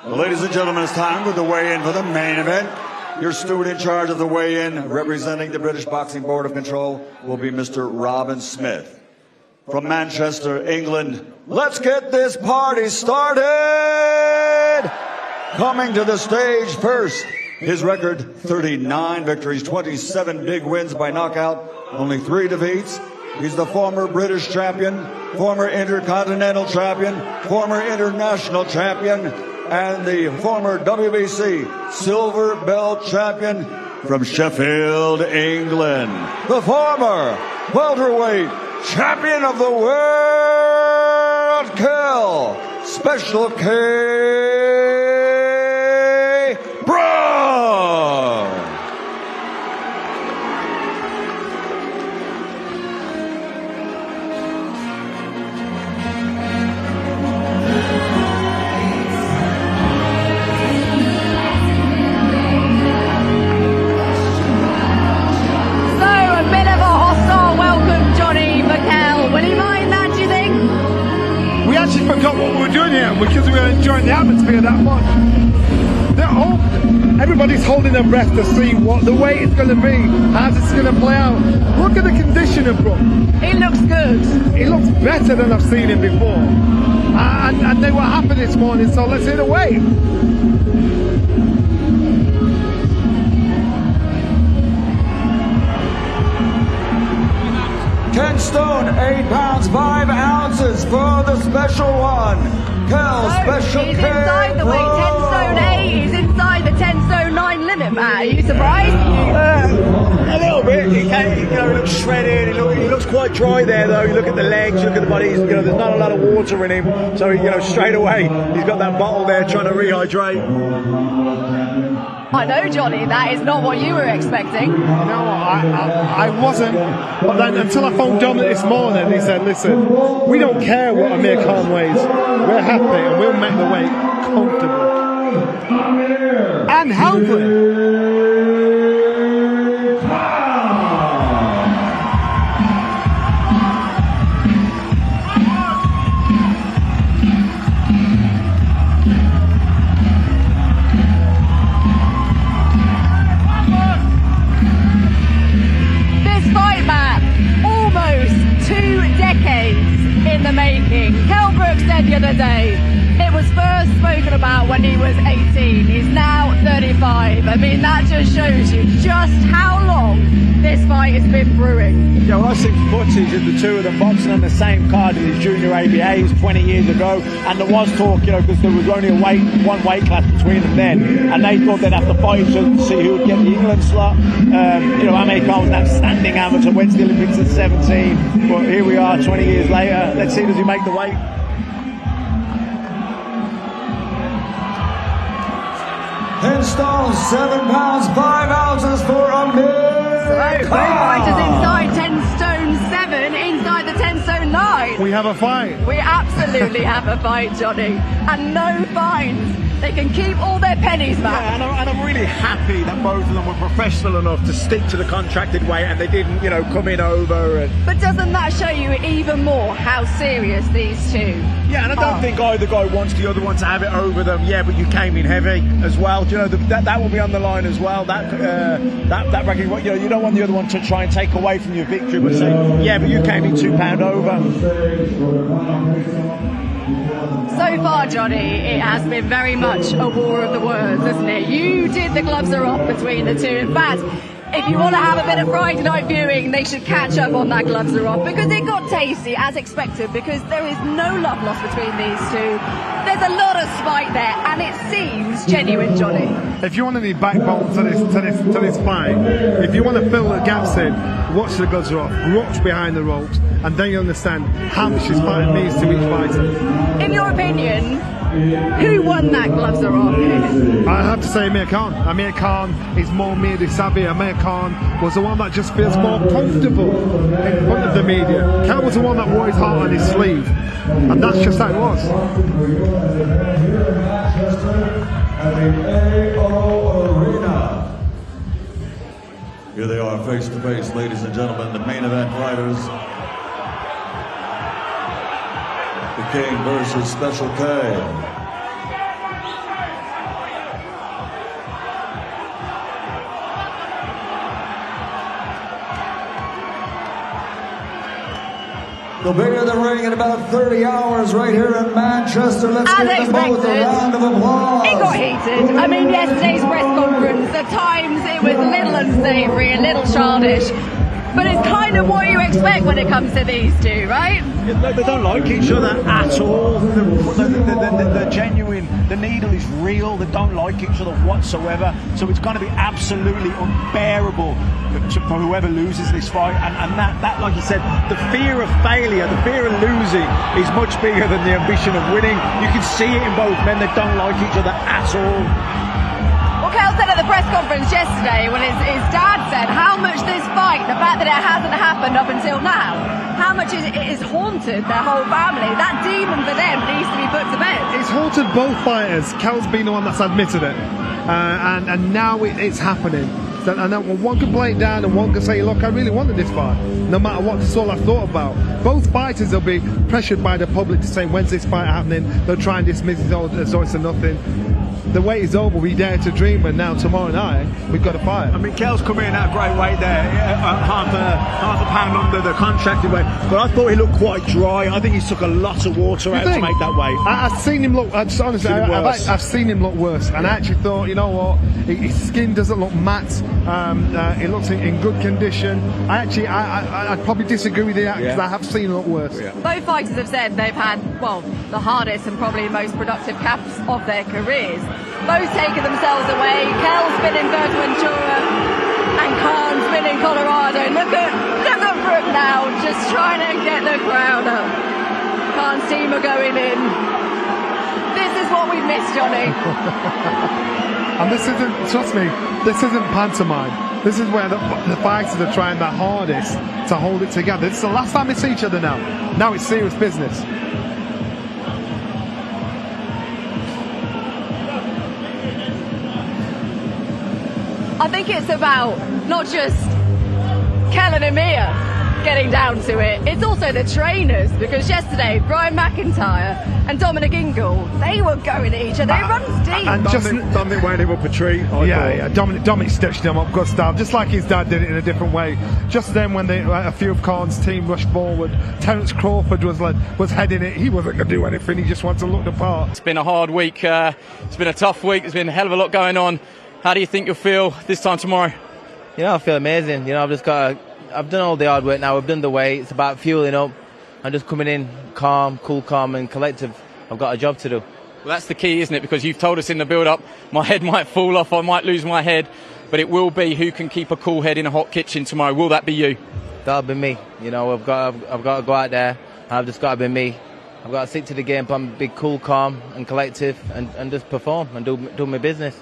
Well, ladies and gentlemen, it's time for the weigh-in for the main event. Your steward in charge of the weigh-in, representing the British Boxing Board of Control, will be Mr. Robin Smith. From Manchester, England, let's get this party started! Coming to the stage first, his record, 39 victories, 27 big wins by knockout, only 3 defeats. He's the former British champion, former Intercontinental champion, former international champion, and the former WBC silver belt champion from Sheffield, England. The former welterweight champion of the world, Kell Special K Brook. We forgot what we were doing here because we were enjoying the atmosphere that much. Everybody's holding their breath to see what the way it's going to be, how it's going to play out. Look at the condition of Brook. He looks good. He looks better than I've seen him before. And they were happy this morning, so let's hit away. 10 stone, 8 pounds, 5 ounces for the special one. Kell Special He's K inside the weight, 10 stone 8. He's inside the 10 stone 9 limit, Matt. Are you surprised? A little bit. He looks shredded. He looks quite dry there, though. You look at the legs, you look at the body. There's not a lot of water in him. So, straight away, he's got that bottle there trying to rehydrate. I know, Johnny, that is not what you were expecting. You know what, I wasn't, but then until I phoned Dominic this morning, he said, listen, we don't care what Amir Khan weighs, we're happy and we'll make the weight comfortable and healthy. In the making. Kell Brook said the other day it was first spoken about when he was 18. He's now 35. I mean, that just shows you just how long this fight has been brewing. Yeah, well, I seen footage of the two of them boxing on the same card in his junior ABAs 20 years ago, and there was talk, because there was only one weight class between them then, and they thought they'd have to fight to see who would get the England slot. Amir Khan was an outstanding amateur, went to the Olympics at 17, but here we are 20 years later. Let's see, does he make the weight? $10 stone, 7 pounds, 5 ounces for Amir. Both fighters inside 10 stone 7, inside the 10 stone 9. We have a fight. We absolutely have a fight, Johnny. And no fines. They can keep all their pennies back. Yeah, and I'm really happy that both of them were professional enough to stick to the contracted weight and they didn't, come in over. But doesn't that show you even more how serious these two Yeah, and I don't think either guy wants the other one to have it over them. Yeah, but you came in heavy as well. That will be on the line as well. That bracket, you don't want the other one to try and take away from your victory, but say, yeah, but you came in £2 over. So far, Johnny, it has been very much a war of the words, hasn't it? You did the gloves are off between the two. In fact, if you want to have a bit of Friday night viewing, they should catch up on that gloves are off, because it got tasty as expected, because there is no love lost between these two. There's a lot of spite there, and it seems genuine, Johnny. If you want any backbone to this fight, if you want to fill the gaps in, watch the gloves are off, watch behind the ropes, and then you understand how much this fight means to each fighter. In your opinion, who won that gloves are off? I have to say Amir Khan. Amir Khan is more media savvy. Amir Khan was the one that just feels more comfortable in front of the media. Kell was the one that wore his heart on his sleeve, and that's just how it was. Here they are, face to face, ladies and gentlemen, the main event fighters. The King versus Special K. They'll be in the ring in about 30 hours right here in Manchester. Let's As give them both a expected, round of applause. it got heated. I mean, yesterday's press conference, at times it was a little unsavoury, a little childish. But it's kind of what you expect when it comes to these two, right? They don't like each other at all. They're genuine. The needle is real. They don't like each other whatsoever. So it's going to be absolutely unbearable for whoever loses this fight. And that, like you said, the fear of failure, the fear of losing is much bigger than the ambition of winning. You can see it in both men. They don't like each other at all. Kell said at the press conference yesterday when his dad said how much this fight, the fact that it hasn't happened up until now, how much it has haunted their whole family. That demon for them needs to be put to bed. It's haunted both fighters. Kell's been the one that's admitted it, and now it's happening. So, and one can play it down and one can say, look, I really wanted this fight, no matter what. That's all I thought about. Both fighters will be pressured by the public to say, when's this fight happening? They'll try and dismiss it as though it's a nothing. The wait is over. We dare to dream, and now tomorrow night we've got to fight. I mean, Kell's come in at a great weight there, half a pound under the contracted weight. But I thought he looked quite dry. I think he took a lot of water out to make that weight. I've seen him look. Honestly, I've seen him look worse, and I actually thought, you know what, his skin doesn't look matte. He looks in good condition. I'd probably disagree with you because I have seen him look worse. Yeah. Both fighters have said they've had, well, the hardest and probably most productive caps of their careers. Both taking themselves away. Kell's been in Ventura and Khan's been in Colorado. Look at Brook now, just trying to get the crowd up. Khan's team are going in. This is what we miss, Johnny. And this isn't, trust me, this isn't pantomime. This is where the fighters are trying their hardest to hold it together. It's the last time they see each other now. Now it's serious business. I think it's about not just Kell and Amir getting down to it, it's also the trainers, because yesterday Brian McIntyre and Dominic Ingle, they were going at each other. It runs deep. And Dominic wound him up a tree. Yeah. Dominic stitched him up, good style, just like his dad did it in a different way. Just then, when a few of Khan's team rushed forward, Terence Crawford was heading it. He wasn't going to do anything. He just wanted to look the part. It's been a hard week. It's been a tough week. There's been a hell of a lot going on. How do you think you'll feel this time tomorrow? You know, I feel amazing. You know, I've done all the hard work now. I've done the weight. It's about fueling up. I'm just coming in calm, cool, calm and collective. I've got a job to do. Well, that's the key, isn't it? Because you've told us in the build-up, my head might fall off, I might lose my head, but it will be who can keep a cool head in a hot kitchen tomorrow. Will that be you? That'll be me. You know, I've got to go out there. I've just got to be me. I've got to stick to the game plan, be cool, calm and collective and just perform and do my business.